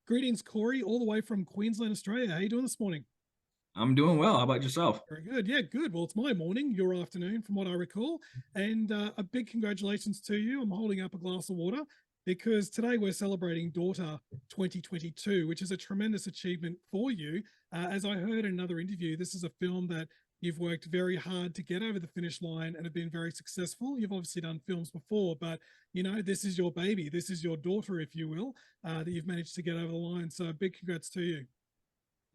Greetings, Corey, all the way from Queensland, Australia. How you doing this morning? I'm doing well. How about yourself? Very good. Yeah, good. Well, it's my morning, your afternoon, from what I recall. And a big congratulations to you. I'm holding up a glass of water because today we're celebrating Daughter 2022, which is a tremendous achievement for you. As I heard in another interview, this is a film that you've worked very hard to get over the finish line and have been very successful. You've obviously done films before, but this is your baby. This is your daughter, if you will, that you've managed to get over the line. So big congrats to you.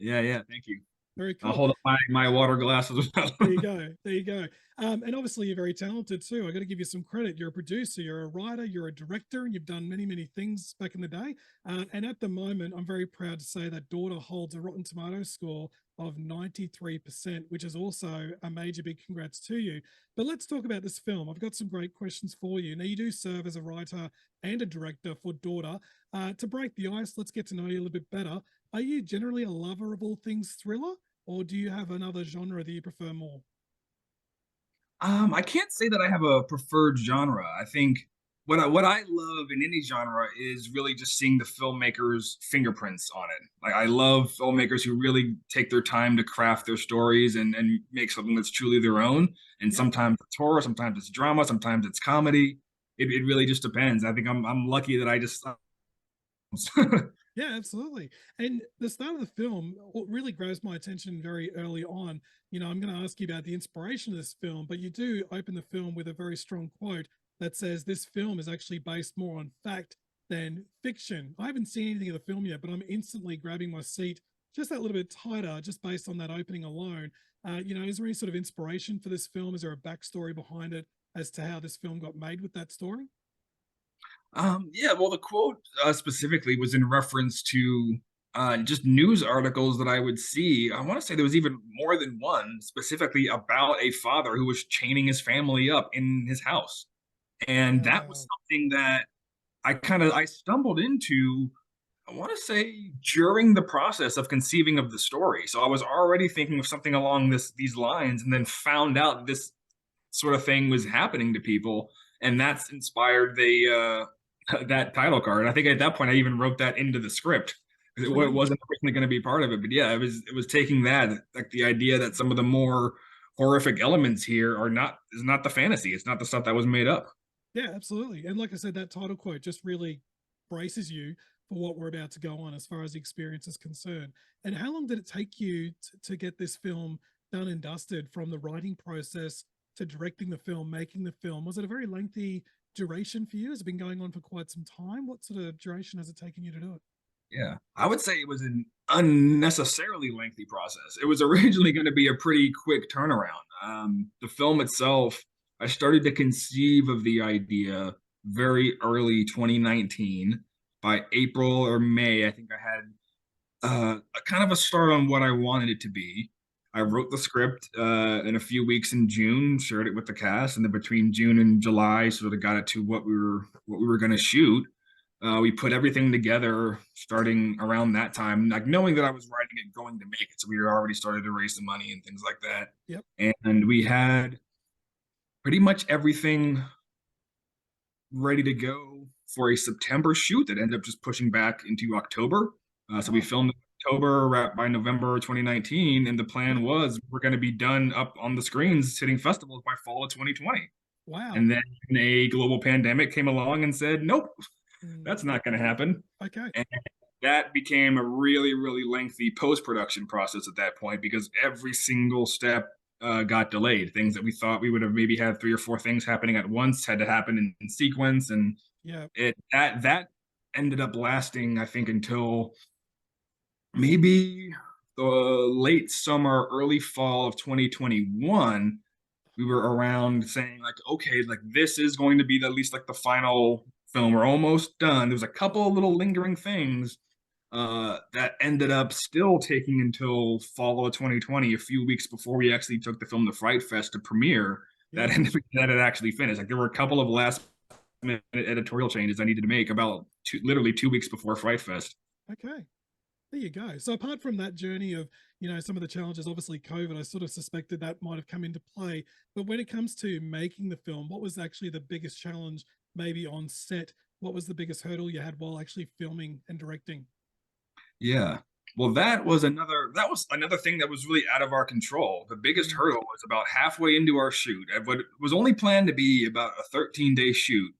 Yeah. Thank you. Very I'll cool. hold up my water glass as well. There you go. There you go. And obviously, you're very talented too. I got to give you some credit. You're a producer, you're a writer, you're a director, and you've done many, many things back in the day. And at the moment, I'm very proud to say that Daughter holds a Rotten Tomatoes score of 93%, which is also a major big congrats to you. But let's talk about this film. I've got some great questions for you. Now, you do serve as a writer and a director for Daughter. To break the ice, let's get to know you a little bit better. Are you generally a lover of all things thriller? Or do you have another genre that you prefer more? I can't say that I have a preferred genre. I think what I love in any genre is really just seeing the filmmaker's fingerprints on it. Like I love filmmakers who really take their time to craft their stories and make something that's truly their own. And Yep. sometimes it's horror, sometimes it's drama, sometimes it's comedy. It really just depends. I think I'm lucky that I just Yeah, absolutely. And the start of the film, what really grabs my attention very early on, I'm going to ask you about the inspiration of this film, but you do open the film with a very strong quote that says this film is actually based more on fact than fiction. I haven't seen anything of the film yet, but I'm instantly grabbing my seat just that little bit tighter, just based on that opening alone. Is there any sort of inspiration for this film? Is there a backstory behind it as to how this film got made with that story? Yeah, well, the quote specifically was in reference to just news articles that I would see. I want to say there was even more than one specifically about a father who was chaining his family up in his house. And that was Wow. something that I stumbled into, I want to say during the process of conceiving of the story. So I was already thinking of something along these lines and then found out this sort of thing was happening to people, and that's inspired the that title card. I think at that point I even wrote that into the script because it Tremendous. wasn't originally going to be part of it. But yeah, it was taking that, like the idea that some of the more horrific elements here are not is not the fantasy. It's not the stuff that was made up. Yeah, absolutely. And like I said, that title quote just really braces you for what we're about to go on as far as the experience is concerned. And how long did it take you to get this film done and dusted from the writing process to directing the film, making the film? Was it a very lengthy duration for you? Has it been going on for quite some time? What sort of duration has it taken you to do it? Yeah, I would say it was an unnecessarily lengthy process. It was originally going to be a pretty quick turnaround. The film itself, I started to conceive of the idea very early 2019. By April or May, I think I had a kind of a start on what I wanted it to be. I wrote the script in a few weeks in June, shared it with the cast, and then between June and July, sort of got it to what we were going to shoot. We put everything together starting around that time, like knowing that I was writing it going to make it. So we were already started to raise the money and things like that. Yep. And we had pretty much everything ready to go for a September shoot that ended up just pushing back into October. So we Oh, filmed in October, wrapped by November 2019, and the yep. plan was we're going to be done up on the screens hitting festivals by fall of 2020. Wow. And then a global pandemic came along and said, nope, Mm, that's not going to happen. okay. And that became a really, really lengthy post production process at that point because every single step got delayed. Things that we thought we would have maybe had three or four things happening at once had to happen in sequence, and Yeah. it that ended up lasting, I think, until maybe the late summer, early fall of 2021. We were around saying like, okay, like this is going to be at least like the final film. We're almost done. There's a couple of little lingering things that ended up still taking until fall of 2020, a few weeks before we actually took the film to Fright Fest to premiere. That Yeah. that had actually finished. Like there were a couple of last minute editorial changes I needed to make about literally 2 weeks before Fright Fest. Okay. There you go. So apart from that journey of, some of the challenges, obviously COVID, I sort of suspected that might have come into play. But when it comes to making the film, what was actually the biggest challenge maybe on set? What was the biggest hurdle you had while actually filming and directing? Yeah. Well, that was another thing that was really out of our control. The biggest Mm. hurdle was about halfway into our shoot. What was only planned to be about a 13-day shoot.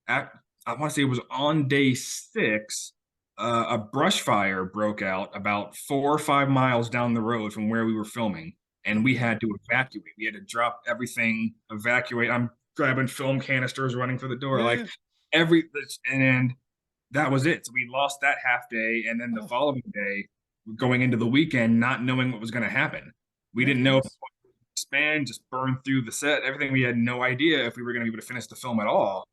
At I want to say it was on day 6, a brush fire broke out about 4 or 5 miles down the road from where we were filming, and we Okay. had to evacuate. We had to drop everything, evacuate. I'm grabbing film canisters, running for the door, like Yeah. every and that was it. So we lost that half day, and then the Oh, following day, going into the weekend, not knowing what was going to happen. We yeah, of didn't know if course. it would expand, just burn through the set, everything. We had no idea if we were going to be able to finish the film at all.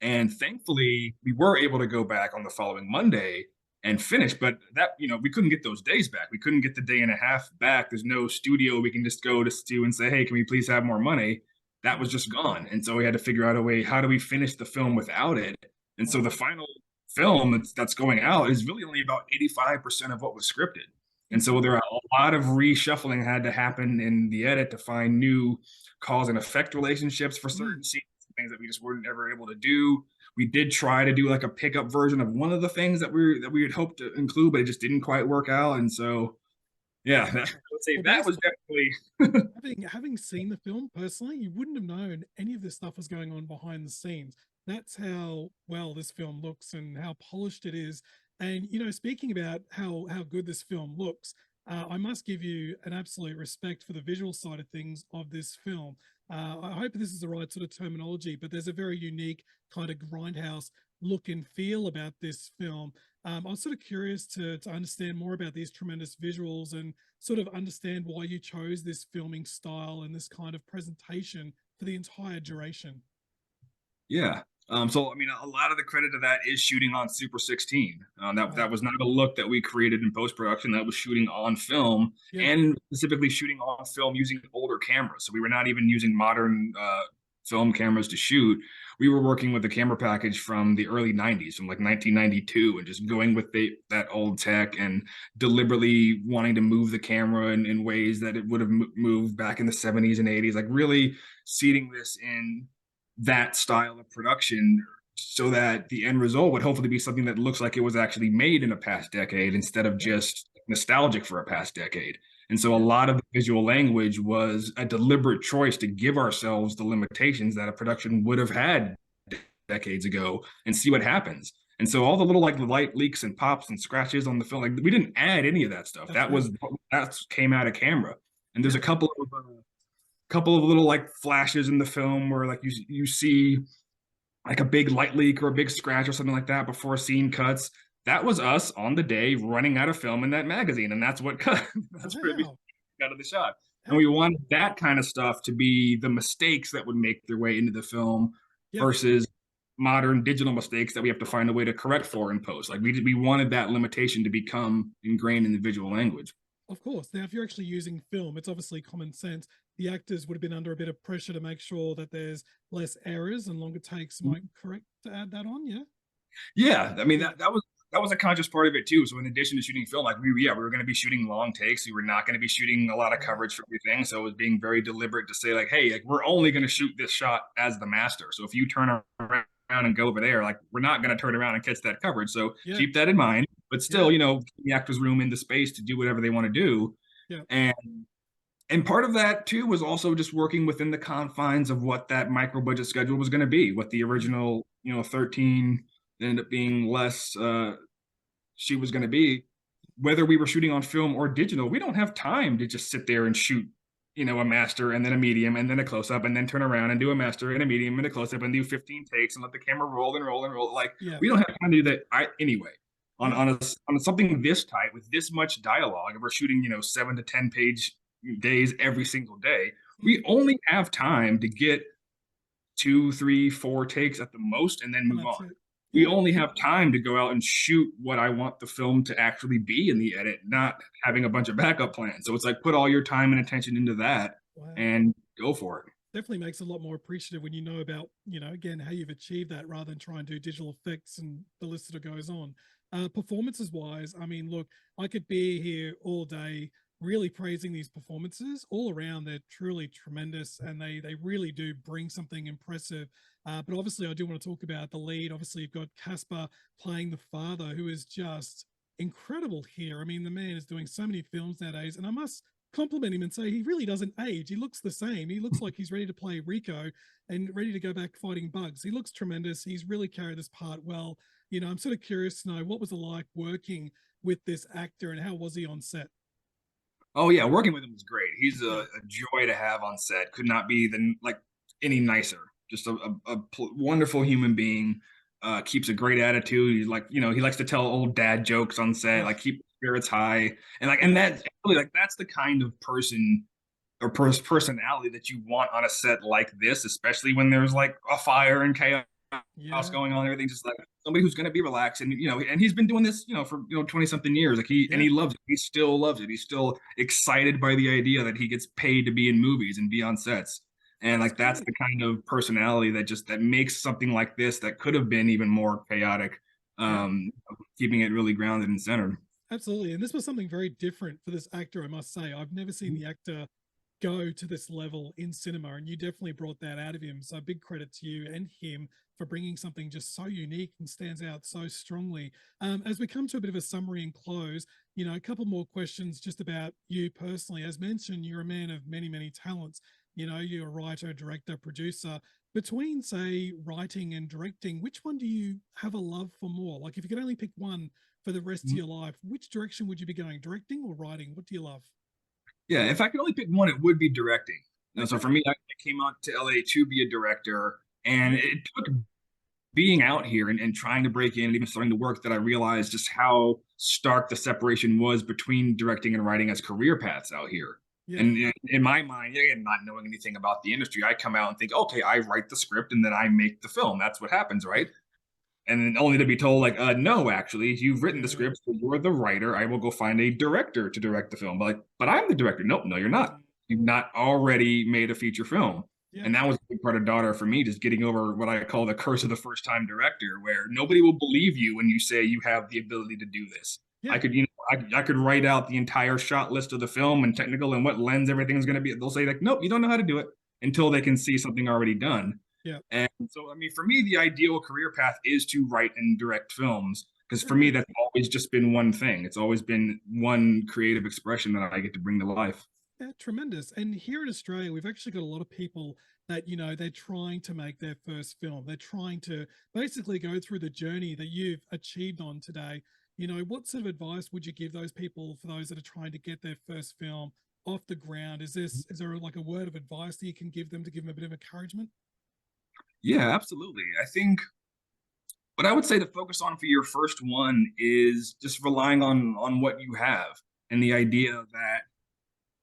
And thankfully, we were able to go back on the following Monday and finish. But that, we couldn't get those days back. We couldn't get the day and a half back. There's no studio we can just go to Stu and say, hey, can we please have more money? That was just gone. And so we had to figure out a way, how do we finish the film without it? And so the Wow. final film that's going out is really only about 85% of what was scripted. And so Okay. there are a lot of reshuffling had to happen in the edit to find new cause and effect relationships for Mm. certain scenes, things that we just weren't ever able to do. We did try to do like a pickup version of one of the things that we had hoped to include, but it just didn't quite work out. And so, yeah, I would say Well, that based was definitely having seen the film personally, you wouldn't have known any of this stuff was going on behind the scenes. That's how well this film looks and how polished it is. And speaking about how good this film looks, I must give you an absolute respect for the visual side of things of this film. I hope this is the right sort of terminology, but there's a very unique kind of grindhouse look and feel about this film. I was sort of curious to understand more about these tremendous visuals and sort of understand why you chose this filming style and this kind of presentation for the entire duration. yeah. So I mean, a lot of the credit of that is shooting on Super 16. That Wow. was not a look that we created in post production. That was shooting on film, Yeah. and specifically shooting on film using older cameras. So we were not even using modern film cameras to shoot. We were working with a camera package from the early 90s, from like 1992, and just going with that old tech and deliberately wanting to move the camera in ways that it would have moved back in the 70s and 80s. Like really seeding this in that style of production so that the end result would hopefully be something that looks like it was actually made in a past decade instead of Yeah. just nostalgic for a past decade. And so a Yeah. lot of the visual language was a deliberate choice to give ourselves the limitations that a production would have had decades ago and see what happens. And so all the little like light leaks and pops and scratches on the film, like we didn't add any of that stuff. That's right. That came out of camera. And there's Yeah. a couple of little like flashes in the film where like you see like a big light leak or a big scratch or something like that before a scene cuts. That was us on the day running out of film in that magazine, and that's what cut. That's where we Wow. got of the shot. And How we cool. wanted that kind of stuff to be the mistakes that would make their way into the film Yeah. versus modern digital mistakes that we have to find a way to correct for in post. Like we wanted that limitation to become ingrained in the visual language. Of course. Now, if you're actually using film, it's obviously common sense. The actors would have been under a bit of pressure to make sure that there's less errors and longer takes. Am I correct to add that on? Yeah. Yeah, I mean Yeah. that was a conscious part of it too. So in addition to shooting film, like we were going to be shooting long takes. We were not going to be shooting a lot of Right. coverage for everything. So it was being very deliberate to say like, hey, like we're only going to shoot this shot as the master. So if you turn around and go over there, like we're not going to turn around and catch that coverage. So Yeah. keep that in mind. But still, Yeah. the actors room into space to do whatever they want to do. Yeah. And part of that too was also just working within the confines of what that micro budget schedule was going to be, what the Mm. original 13 ended up being less she was going to be. Whether we were shooting on film or digital, we don't have time to just sit there and shoot a master and then a medium and then a close up and then turn around and do a master and a medium and a close up and do 15 takes and let the camera roll and roll and roll. Like Yeah. we don't have time to do that anyway. On Yeah. on something this tight with this much dialogue, and we're shooting 7 to 10 page days every single day, Mm. we only have time to get 2, 3, 4 takes at the most and then And move that's on. it. We Yeah. only have time to go out and shoot what I want the film to actually be in the edit, not having a bunch of backup plans. So it's like put all your time and attention into that Wow. and go for it. Definitely makes it a lot more appreciative when you know about, again, how you've achieved that rather than try and do digital effects and the list sort of goes on. Performances wise, I mean, look, I could be here all day really praising these performances all around. They're truly tremendous and they really do bring something impressive. But obviously, I do want to talk about the lead. Obviously, you've got Casper playing the father, who is just incredible here. I mean, the man is doing so many films nowadays, and I must compliment him and say he really doesn't age. He looks the same. He looks like he's ready to play Rico and ready to go back fighting bugs. He looks tremendous. He's really carried this part well. You know, I'm sort of curious to know, what was it like working with this actor, and how was he on set? Oh yeah, working with him was great. He's Yeah. a joy to have on set. Could not be any nicer. Just wonderful human being. Keeps a great attitude. He's like, he likes to tell old dad jokes on set, Oh, like keep spirits high, and yeah. that really, like, that's the kind of person or personality that you want on a set like this, especially when there's like a fire and chaos Yeah. going on, everything, just like somebody who's going to be relaxed. And and he's been doing this for 20 something years. Like Yeah. he loves it. He still loves it. He's still excited by the idea that he gets paid to be in movies and be on sets. And That's like that's great. the kind of personality that makes something like this that could have been even more chaotic, Yeah. um keeping it really grounded and centered. Absolutely. And this was something very different for this actor, I must say. I've never seen the actor go to this level in cinema, and you definitely brought that out of him. So big credit to you and him for bringing something just so unique and stands out so strongly. As we come to a bit of a summary and close, you know, a couple more questions just about you personally. As mentioned, you're a man of many, many talents. You know, you're a writer, director, producer. Between, say, writing and directing, which one do you have a love for more? Like, if you could only pick one for the rest of your life, which direction would you be going, directing or writing? What do you love? Yeah, if I could only pick one, it would be directing. So Okay. for me, I came out to LA to be a director, and Yeah. it took being out here and trying to break in and even starting to work that I realized just how stark the separation was between directing and writing as career paths out here. Yeah. And in my mind, again, not knowing anything about the industry, I come out and think, okay, I write the script and then I make the film. That's what happens, right? And then only to be told, like, no, actually, you've written the Yeah. script, so you're the writer. I will go find a director to direct the film. But I'm the director. Nope, no, you're not. Mm. You've not already made a feature film. Yeah. And that was a big part of Daughter for me, just getting over what I call the curse of the first time director, where nobody will believe you when you say you have the ability to do this. I Yeah. could, I could write out the entire shot list of the film and technical and what lens everything's going to be. They'll say like, nope, you don't know how to do it until they can see something already done. Yeah. And so, I mean, for me, the ideal career path is to write and direct films because for me, Okay. that's always just been one thing. It's always been one creative expression that I get to bring to life. Yeah, tremendous. And here in Australia, we've actually got a lot of people that, you know, they're trying to make their first film. They're trying to basically go through the journey that you've achieved on today. You know, what sort of advice would you give those people, for those that are trying to get their first film off the ground? Is there like a word of advice that you can give them to give them a bit of encouragement? Yeah, absolutely. I think what I would say to focus on for your first one is just relying on what you have and the idea that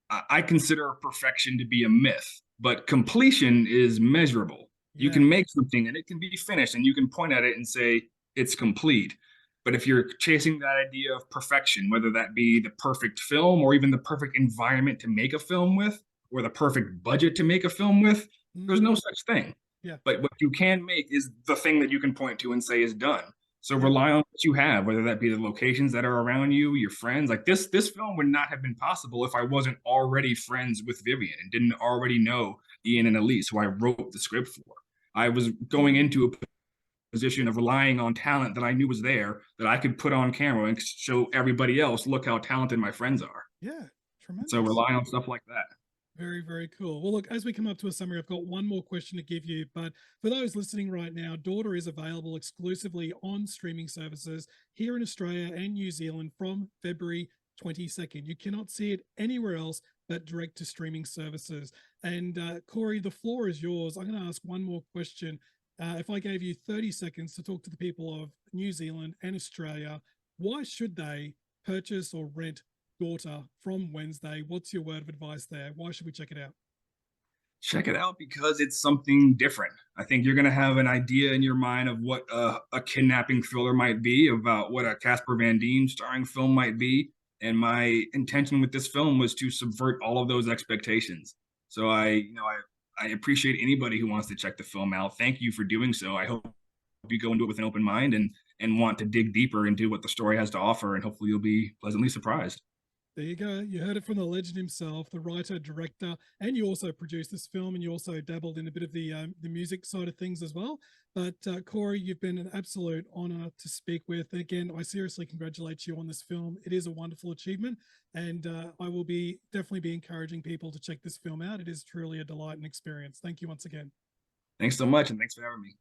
I consider perfection to be a myth, but completion is measurable. You Yeah. can make something and it can be finished and you can point at it and say it's complete. But if you're chasing that idea of perfection, whether that be the perfect film or even the perfect environment to make a film with, or the perfect budget to make a film with, there's Mm, no such thing. yeah. But what you can make is the thing that you can point to and say is done. So Yeah. rely on what you have, whether that be the locations that are around you, your friends. Like this film would not have been possible if I wasn't already friends with Vivien and didn't already know Ian and Elyse, who I wrote the script for. I was going into a position of relying on talent that I knew was there that I could put on camera and show everybody else, look how talented my friends are. Yeah. So Tremendous. rely on stuff like that. Very, very cool. Well, look, as we come up to a summary, I've got one more question to give you. But for those listening right now, Daughter is available exclusively on streaming services here in Australia and New Zealand from February 22nd. You cannot see it anywhere else but direct to streaming services. And Corey, the floor is yours. I'm going to ask one more question. If I gave you 30 seconds to talk to the people of New Zealand and Australia, why should they purchase or rent Daughter from Wednesday? What's your word of advice there? Why should we check it out? Check it out because it's something different. I think you're going to have an idea in your mind of what a kidnapping thriller might be, about what a Casper Van Dien starring film might be. And my intention with this film was to subvert all of those expectations. So I appreciate anybody who wants to check the film out. Thank you for doing so. I hope you go into it with an open mind and want to dig deeper into what the story has to offer, and hopefully you'll be pleasantly surprised. There you go. You heard it from the legend himself, the writer, director, and you also produced this film, and you also dabbled in a bit of the music side of things as well. But Corey, you've been an absolute honor to speak with. Again, I seriously congratulate you on this film. It is a wonderful achievement, and I will be definitely be encouraging people to check this film out. It is truly a delight and experience. Thank you once again. Thanks so much, and thanks for having me.